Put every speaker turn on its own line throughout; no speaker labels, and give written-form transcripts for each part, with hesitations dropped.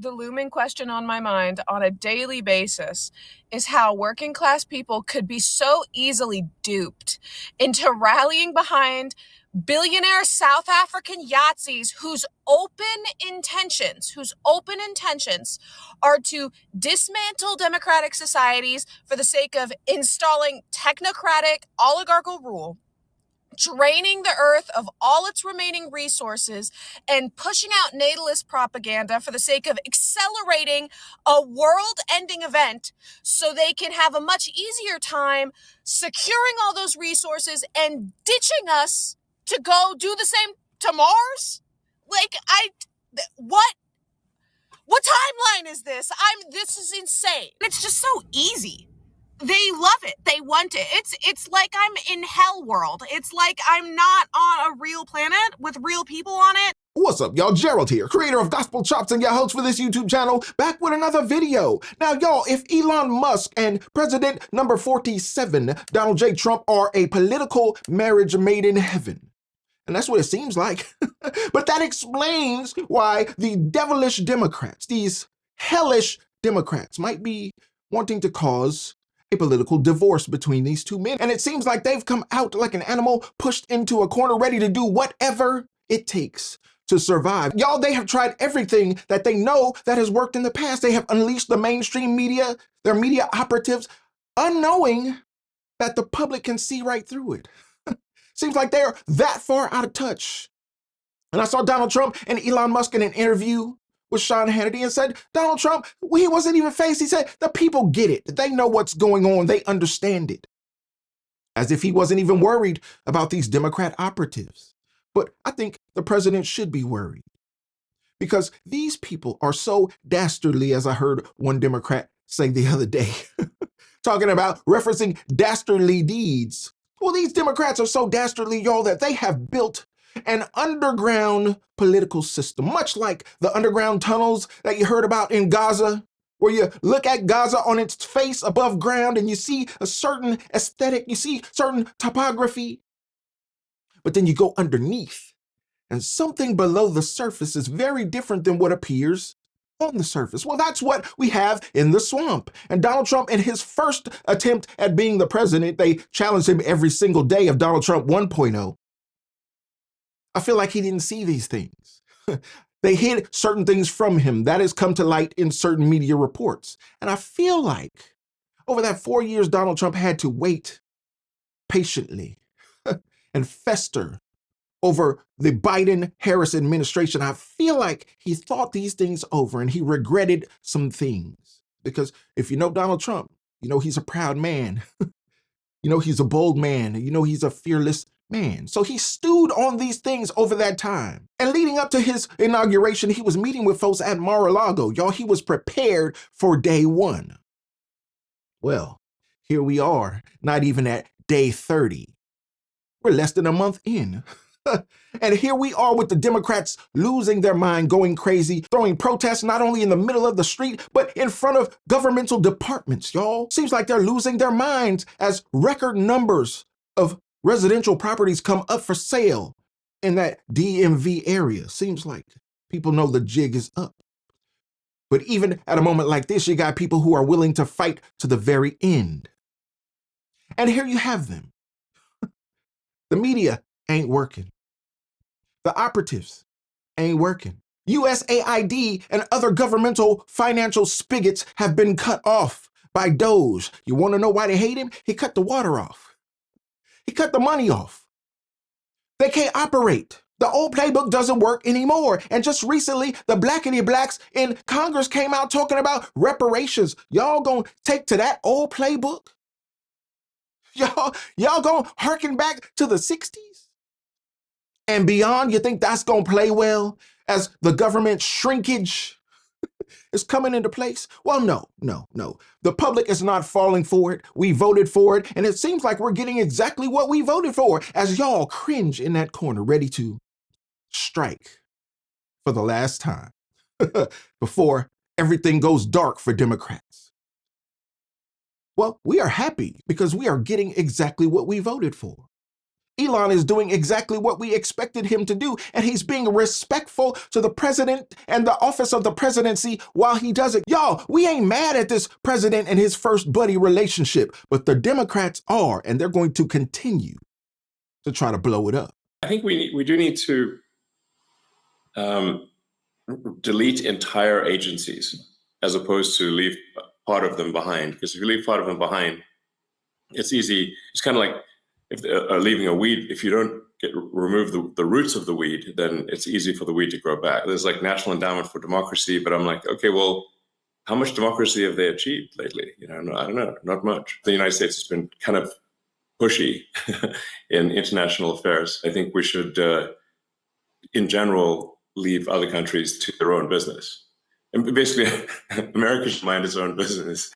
The looming question on my mind on a daily basis is how working class people could be so easily duped into rallying behind billionaire South African Yahtzees whose open intentions are to dismantle democratic societies for the sake of installing technocratic oligarchical rule, draining the earth of all its remaining resources, and pushing out natalist propaganda for the sake of accelerating a world-ending event so they can have a much easier time securing all those resources and ditching us to go do the same to Mars? What timeline is this? This is insane. It's just so easy. They love it. They want it. It's like I'm in hell world. It's like I'm not on a real planet with real people on it.
What's up, y'all? Gerald here, creator of Gospel Chops and your host for this YouTube channel, back with another video. Now, y'all, if Elon Musk and President number 47, Donald J. Trump, are a political marriage made in heaven, and that's what it seems like, but that explains why the devilish Democrats, these hellish Democrats, might be wanting to cause a political divorce between these two men. And it seems like they've come out like an animal pushed into a corner, ready to do whatever it takes to survive. Y'all, they have tried everything that they know that has worked in the past. They have unleashed the mainstream media, their media operatives, unknowing that the public can see right through it. Seems like they're that far out of touch. And I saw Donald Trump and Elon Musk in an interview with Sean Hannity and said, Donald Trump, he wasn't even faced. He said, the people get it. They know what's going on. They understand it. As if he wasn't even worried about these Democrat operatives. But I think the president should be worried, because these people are so dastardly, as I heard one Democrat say the other day, talking about referencing dastardly deeds. Well, these Democrats are so dastardly, y'all, that they have built an underground political system, much like the underground tunnels that you heard about in Gaza, where you look at Gaza on its face above ground and you see a certain aesthetic, you see certain topography, but then you go underneath and something below the surface is very different than what appears on the surface. Well, that's what we have in the swamp. And Donald Trump, in his first attempt at being the president, they challenged him every single day of Donald Trump 1.0. I feel like he didn't see these things. They hid certain things from him. That has come to light in certain media reports. And I feel like over that 4 years, Donald Trump had to wait patiently and fester over the Biden-Harris administration. I feel like he thought these things over and he regretted some things. Because if you know Donald Trump, you know he's a proud man. You know he's a bold man. You know he's a fearless man. So he stewed on these things over that time. And leading up to his inauguration, he was meeting with folks at Mar-a-Lago. Y'all, he was prepared for day one. Well, here we are, not even at day 30. We're less than a month in. And here we are with the Democrats losing their mind, going crazy, throwing protests not only in the middle of the street, but in front of governmental departments, y'all. Seems like they're losing their minds as record numbers of residential properties come up for sale in that DMV area. Seems like people know the jig is up. But even at a moment like this, you got people who are willing to fight to the very end. And here you have them. The media ain't working. The operatives ain't working. USAID and other governmental financial spigots have been cut off by DOJ. You want to know why they hate him? He cut the water off. He cut the money off. They can't operate. The old playbook doesn't work anymore. And just recently, the blackity blacks in Congress came out talking about reparations. Y'all gonna take to that old playbook? Y'all gonna harken back to the 60s? And beyond, you think that's going to play well as the government shrinkage is coming into place? Well, no. The public is not falling for it. We voted for it. And it seems like we're getting exactly what we voted for as y'all cringe in that corner, ready to strike for the last time before everything goes dark for Democrats. Well, we are happy because we are getting exactly what we voted for. Elon is doing exactly what we expected him to do, and he's being respectful to the president and the office of the presidency while he does it. Y'all, we ain't mad at this president and his first buddy relationship, but the Democrats are, and they're going to continue to try to blow it up.
I think we do need to delete entire agencies as opposed to leave part of them behind. Because if you leave part of them behind, it's easy. It's kind of like if leaving a weed. If you don't remove the roots of the weed, then it's easy for the weed to grow back. There's like National Endowment for Democracy, but I'm like, okay, well, how much democracy have they achieved lately? I don't know, not much. The United States has been kind of pushy in international affairs. I think we should, in general, leave other countries to their own business. And basically, America should mind its own business.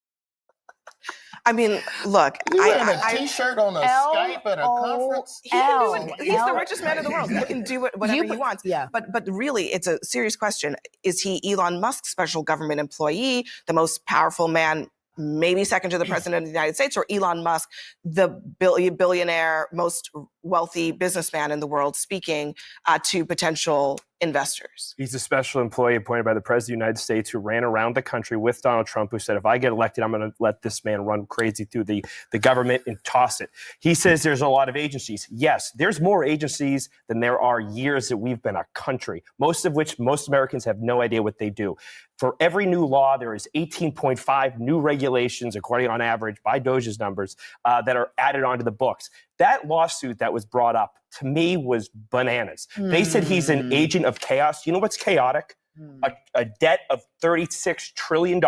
I mean, look,
You wearing a T-shirt on a Skype at a conference?
He can do it. He's the richest man in the world. He can do whatever he wants.
Yeah.
But really, it's a serious question. Is he Elon Musk's special government employee, the most powerful man, maybe second to the president of the United States, or Elon Musk, the billionaire, most wealthy businessman in the world, speaking to potential investors?
He's a special employee appointed by the President of the United States who ran around the country with Donald Trump, who said, if I get elected, I'm going to let this man run crazy through the government and toss it. He says there's a lot of agencies. Yes, there's more agencies than there are years that we've been a country, most of which most Americans have no idea what they do. For every new law, there is 18.5 new regulations, according on average by DOJ's numbers, that are added onto the books. That lawsuit that was brought up, to me, was bananas. They said he's an agent of chaos. You know what's chaotic? A debt of $36 trillion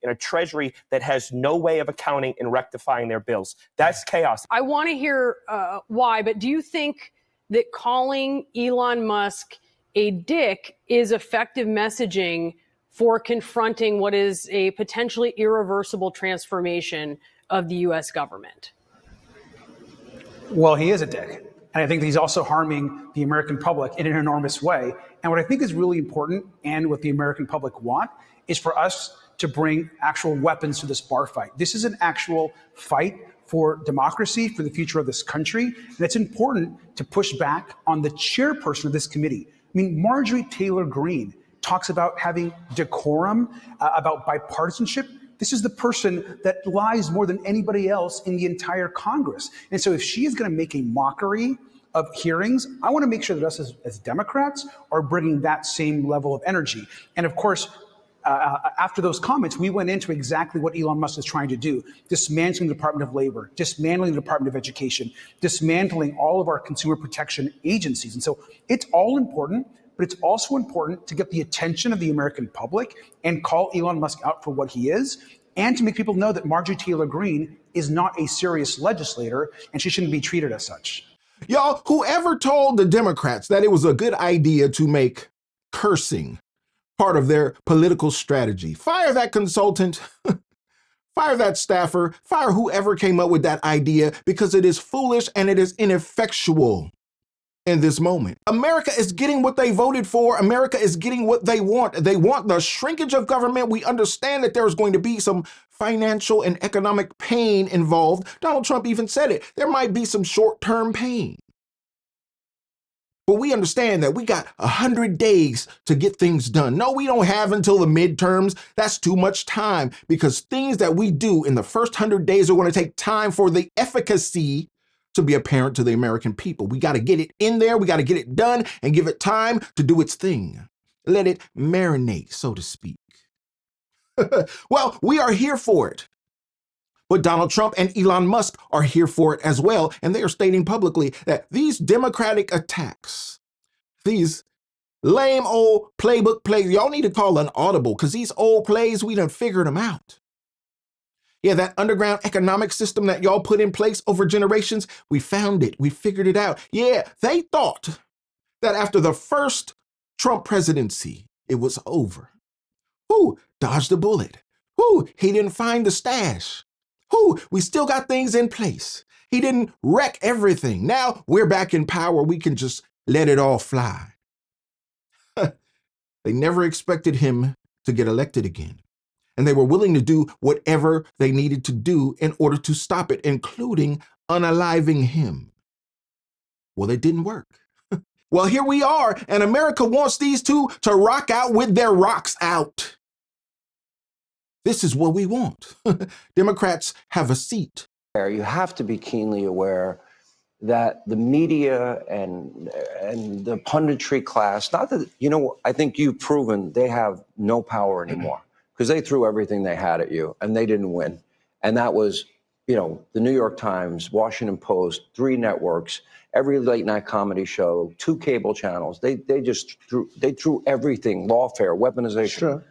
in a treasury that has no way of accounting and rectifying their bills. That's chaos.
I want to hear why, but do you think that calling Elon Musk a dick is effective messaging for confronting what is a potentially irreversible transformation of the U.S. government?
Well, he is a dick. And I think that he's also harming the American public in an enormous way. And what I think is really important, and what the American public want, is for us to bring actual weapons to this bar fight. This is an actual fight for democracy, for the future of this country. And it's important to push back on the chairperson of this committee. I mean, Marjorie Taylor Greene talks about having decorum, about bipartisanship. This is the person that lies more than anybody else in the entire Congress. And so if she is going to make a mockery of hearings, I want to make sure that us as Democrats are bringing that same level of energy. And of course, after those comments, we went into exactly what Elon Musk is trying to do: dismantling the Department of Labor, dismantling the Department of Education, dismantling all of our consumer protection agencies. And so it's all important, but it's also important to get the attention of the American public and call Elon Musk out for what he is, and to make people know that Marjorie Taylor Greene is not a serious legislator, and she shouldn't be treated as such.
Y'all, whoever told the Democrats that it was a good idea to make cursing part of their political strategy, fire that consultant, fire that staffer, fire whoever came up with that idea, because it is foolish and it is ineffectual in this moment. America is getting what they voted for. America is getting what they want. They want the shrinkage of government. We understand that there's going to be some financial and economic pain involved. Donald Trump even said it. There might be some short-term pain. But we understand that we got 100 days to get things done. No, we don't have until the midterms. That's too much time, because things that we do in the first 100 days are going to take time for the efficacy to be apparent to the American people. We got to get it in there. We got to get it done and give it time to do its thing. Let it marinate, so to speak. Well, we are here for it. But Donald Trump and Elon Musk are here for it as well. And they are stating publicly that these Democratic attacks, these lame old playbook plays, y'all need to call an audible, because these old plays, we done figured them out. Yeah, that underground economic system that y'all put in place over generations, we found it. We figured it out. Yeah, they thought that after the first Trump presidency, it was over. Who dodged a bullet? Who he didn't find the stash? Who we still got things in place. He didn't wreck everything. Now we're back in power. We can just let it all fly. They never expected him to get elected again. And they were willing to do whatever they needed to do in order to stop it, including unaliving him. Well, it didn't work. Well, here we are, and America wants these two to rock out with their rocks out. This is what we want. Democrats have a seat.
You have to be keenly aware that the media and the punditry class, not that, I think you've proven they have no power anymore because they threw everything they had at you and they didn't win. And that was, the New York Times, Washington Post, 3 networks, every late night comedy show, 2 cable channels. They threw everything, lawfare, weaponization.
Sure.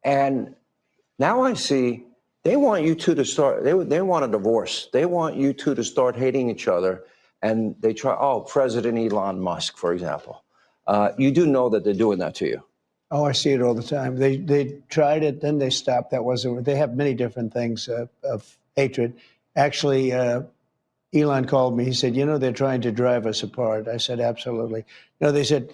And now I see they want you two to start, they want a divorce. They want you two to start hating each other. And they try, President Elon Musk, for example. You do know that they're doing that to you.
Oh, I see it all the time. They tried it, then they stopped. That wasn't, they have many different things of hatred. Actually, Elon called me. He said, they're trying to drive us apart. I said, absolutely. No, they said,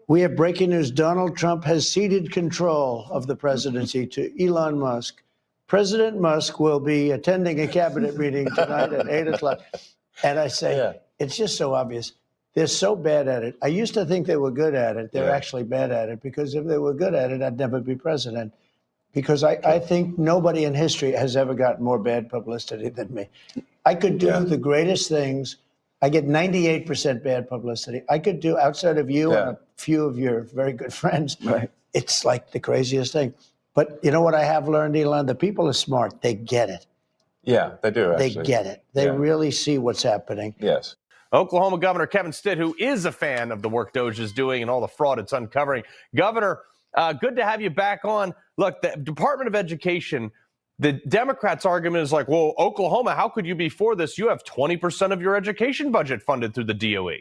we have breaking news. Donald Trump has ceded control of the presidency to Elon Musk. President Musk will be attending a cabinet meeting tonight at 8 o'clock. And I say, It's just so obvious. They're so bad at it. I used to think they were good at it. They're actually bad at it, because if they were good at it, I'd never be president. Because I think nobody in history has ever gotten more bad publicity than me. I could do the greatest things. I get 98% bad publicity. I could do, outside of you and a few of your very good friends, it's like the craziest thing. But you know what I have learned, Elon? The people are smart. They get it.
Yeah, they do, actually.
They get it. They really see what's happening.
Yes.
Oklahoma Governor Kevin Stitt, who is a fan of the work DOJ is doing and all the fraud it's uncovering. Governor, good to have you back on. Look, the Department of Education, the Democrats' argument is like, well, Oklahoma, how could you be for this? You have 20% of your education budget funded through the DOE.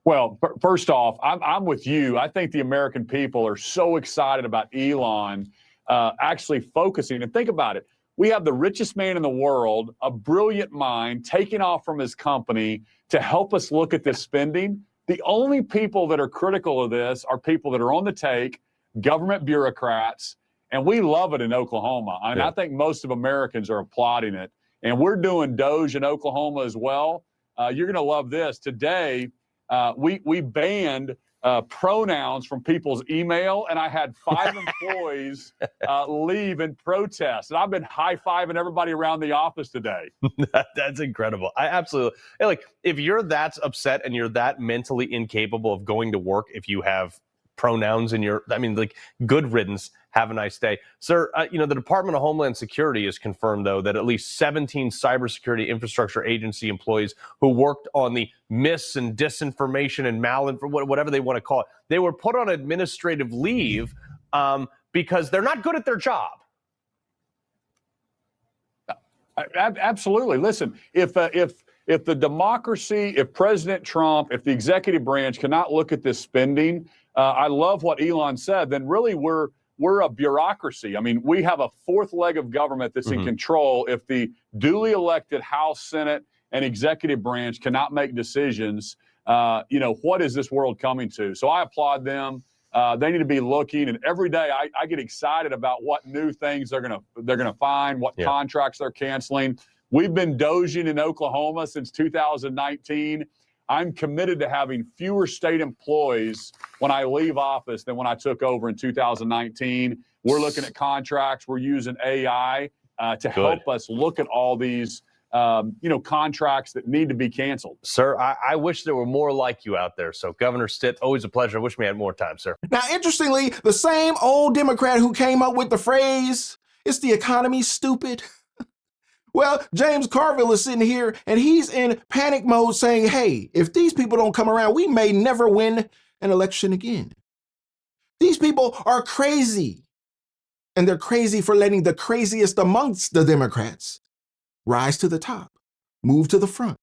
Well, first off, I'm with you. I think the American people are so excited about Elon actually focusing. And think about it. We have the richest man in the world, a brilliant mind, taking off from his company to help us look at this spending. The only people that are critical of this are people that are on the take, government bureaucrats, and we love it in Oklahoma. And I think most of Americans are applauding it. And we're doing DOJ in Oklahoma as well. You're going to love this. Today, we banned pronouns from people's email, and I had 5 employees leave in protest. And I've been high-fiving everybody around the office today.
That's incredible. I absolutely, like, if you're that upset and you're that mentally incapable of going to work, if you have pronouns in your, good riddance. Have a nice day. Sir, the Department of Homeland Security has confirmed, though, that at least 17 cybersecurity infrastructure agency employees who worked on the mis and disinformation and whatever they want to call it, they were put on administrative leave because they're not good at their job.
Absolutely. Listen, if the democracy, if President Trump, if the executive branch cannot look at this spending, I love what Elon said, then really we're a bureaucracy. I mean, we have a fourth leg of government that's in control. If the duly elected House, Senate, and executive branch cannot make decisions, what is this world coming to? So I applaud them. They need to be looking, and every day I get excited about what new things they're gonna find, what contracts they're canceling. We've been doging in Oklahoma since 2019. I'm committed to having fewer state employees when I leave office than when I took over in 2019. We're looking at contracts. We're using AI to help us look at all these, contracts that need to be canceled.
Sir, I wish there were more like you out there. So, Governor Stitt, always a pleasure. I wish we had more time, sir.
Now, interestingly, the same old Democrat who came up with the phrase, "Is the economy stupid?" Well, James Carville is sitting here and he's in panic mode saying, hey, if these people don't come around, we may never win an election again. These people are crazy. And they're crazy for letting the craziest amongst the Democrats rise to the top, move to the front.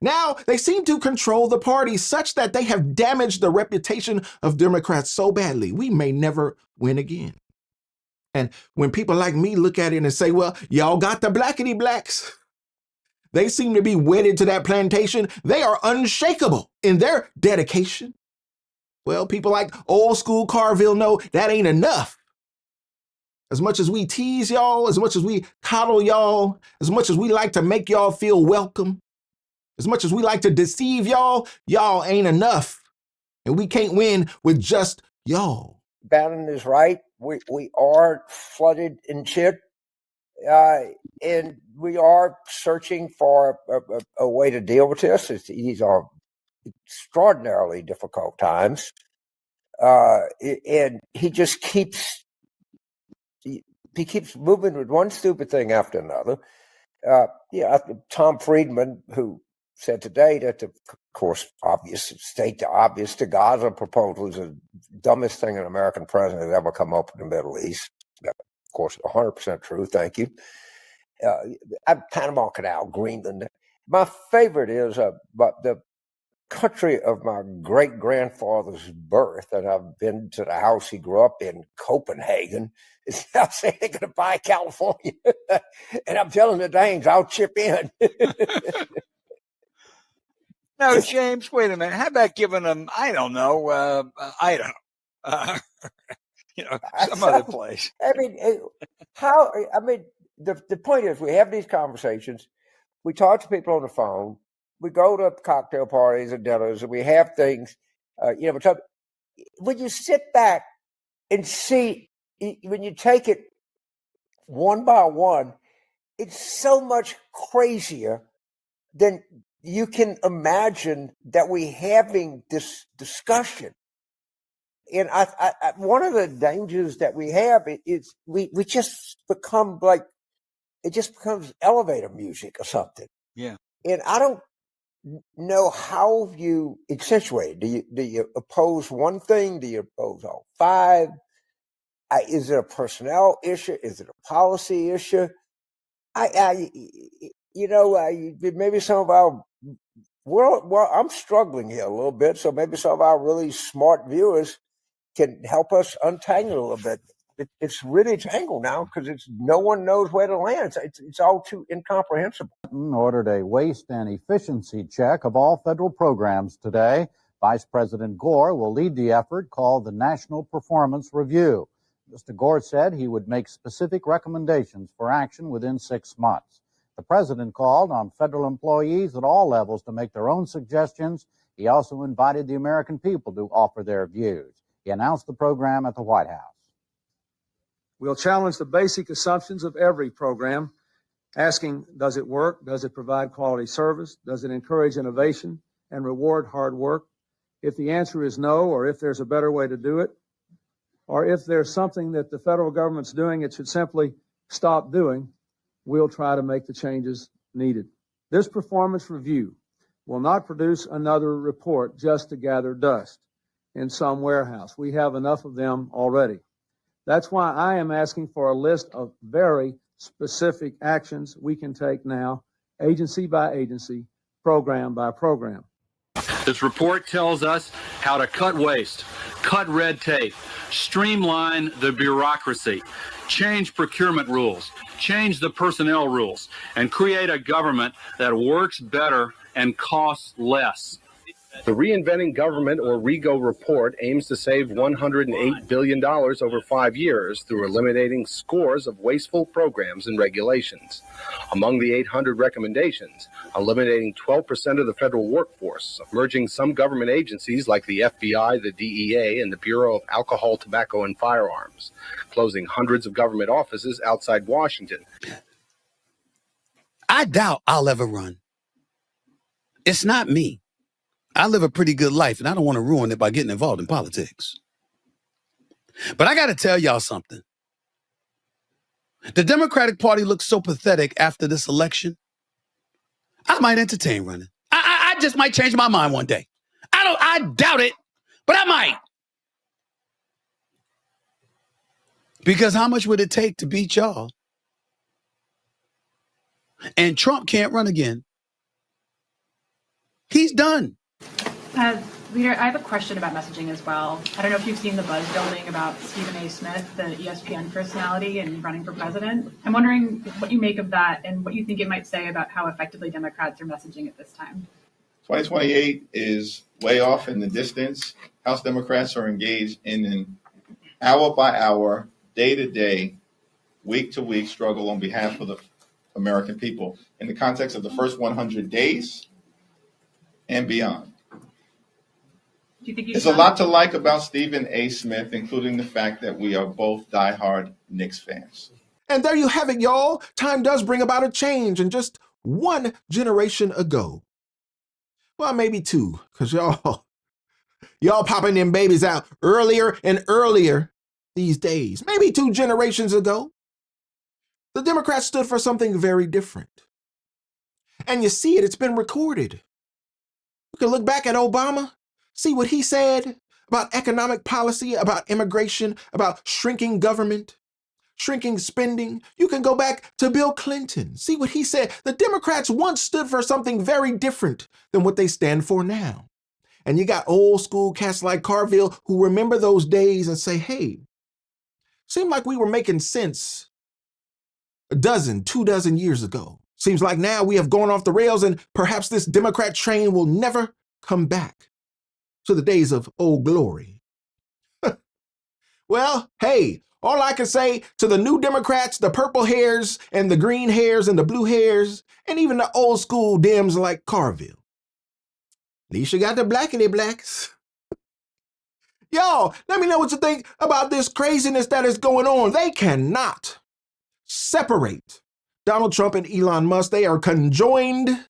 Now they seem to control the party such that they have damaged the reputation of Democrats so badly, we may never win again. And when people like me look at it and say, well, y'all got the blackity blacks. They seem to be wedded to that plantation. They are unshakable in their dedication. Well, people like old school Carville know that ain't enough. As much as we tease y'all, as much as we coddle y'all, as much as we like to make y'all feel welcome, As much as we like to deceive y'all, y'all ain't enough. And we can't win with just y'all.
Bannon is right. We are flooded in shit. And we are searching for a way to deal with this. These are extraordinarily difficult times. And he just keeps moving with one stupid thing after another. Tom Friedman, who said today that, of course, state the obvious, the Gaza proposal is the dumbest thing an American president has ever come up with in the Middle East. Of course, 100% true. Thank you. Panama Canal, Greenland. My favorite is but the country of my great-grandfather's birth, and I've been to the house he grew up in, Copenhagen, is now saying they're going to buy California. And I'm telling the Danes, I'll chip in.
No, James, wait a minute. How about giving them, I don't know, Idaho? Some other place.
I mean, the point is, we have these conversations. We talk to people on the phone. We go to cocktail parties and dinners, and we have things. When you sit back and see, when you take it one by one, it's so much crazier than you can imagine that we're having this discussion. And I one of the dangers that we have is we just become like, it just becomes elevator music or something.
Yeah.
And I don't know how you accentuate. Do you oppose one thing? Do you oppose all five? Is it a personnel issue? Is it a policy issue? Maybe some of our I'm struggling here a little bit, so maybe some of our really smart viewers can help us untangle a little bit. It's really tangled now because no one knows where to land. It's all too incomprehensible.
Ordered a waste and efficiency check of all federal programs today. Vice President Gore will lead the effort called the National Performance Review. Mr. Gore said he would make specific recommendations for action within 6 months. The president called on federal employees at all levels to make their own suggestions. He also invited the American people to offer their views. He announced the program at the White House.
We'll challenge the basic assumptions of every program, asking, does it work? Does it provide quality service? Does it encourage innovation and reward hard work? If the answer is no, or if there's a better way to do it, or if there's something that the federal government's doing it should simply stop doing, we'll try to make the changes needed. This performance review will not produce another report just to gather dust in some warehouse. We have enough of them already. That's why I am asking for a list of very specific actions we can take now, agency by agency, program by program.
This report tells us how to cut waste, cut red tape, streamline the bureaucracy, change procurement rules, change the personnel rules, and create a government that works better and costs less.
The Reinventing Government, or RIGO, report aims to save $108 billion over 5 years through eliminating scores of wasteful programs and regulations. Among the 800 recommendations, eliminating 12% of the federal workforce, merging some government agencies like the FBI, the DEA, and the Bureau of Alcohol, Tobacco, and Firearms, closing hundreds of government offices outside Washington.
I doubt I'll ever run. It's not me. I live a pretty good life, and I don't want to ruin it by getting involved in politics. But I got to tell y'all something. The Democratic Party looks so pathetic after this election. I might entertain running. I just might change my mind one day. I doubt it, but I might. Because how much would it take to beat y'all? And Trump can't run again. He's done.
Leader, I have a question about messaging as well. I don't know if you've seen the buzz building about Stephen A. Smith, the ESPN personality, and running for president. I'm wondering what you make of that and what you think it might say about how effectively Democrats are messaging at this time.
2028 is way off in the distance. House Democrats are engaged in an hour-by-hour, day-to-day, week-to-week struggle on behalf of the American people. In the context of the first 100 days, and beyond.
Do you think
There's a lot to like about Stephen A. Smith, including the fact that we are both diehard Knicks fans.
And there you have it, y'all. Time does bring about a change. And just one generation ago, well, maybe two, because y'all popping them babies out earlier and earlier these days. Maybe 2 generations ago, the Democrats stood for something very different. And you see it, it's been recorded. You can look back at Obama, see what he said about economic policy, about immigration, about shrinking government, shrinking spending. You can go back to Bill Clinton, see what he said. The Democrats once stood for something very different than what they stand for now. And you got old school cats like Carville who remember those days and say, hey, seemed like we were making sense 2 dozen years ago. Seems like now we have gone off the rails and perhaps this Democrat train will never come back to the days of old glory. Well, hey, all I can say to the new Democrats, the purple hairs and the green hairs and the blue hairs, and even the old school Dems like Carville, at least you got the blackity blacks. Y'all, let me know what you think about this craziness that is going on. They cannot separate Donald Trump and Elon Musk. They are conjoined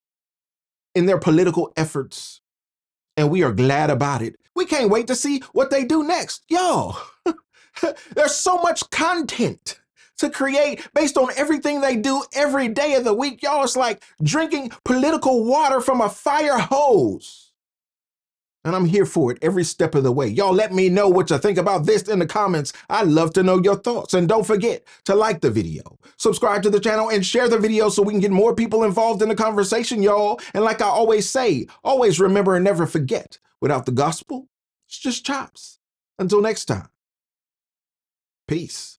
in their political efforts, and we are glad about it. We can't wait to see what they do next. Y'all, there's so much content to create based on everything they do every day of the week. Y'all, it's like drinking political water from a fire hose. And I'm here for it every step of the way. Y'all let me know what you think about this in the comments. I'd love to know your thoughts. And don't forget to like the video, subscribe to the channel, and share the video so we can get more people involved in the conversation, y'all. And like I always say, always remember and never forget, without the gospel, it's just chops. Until next time, peace.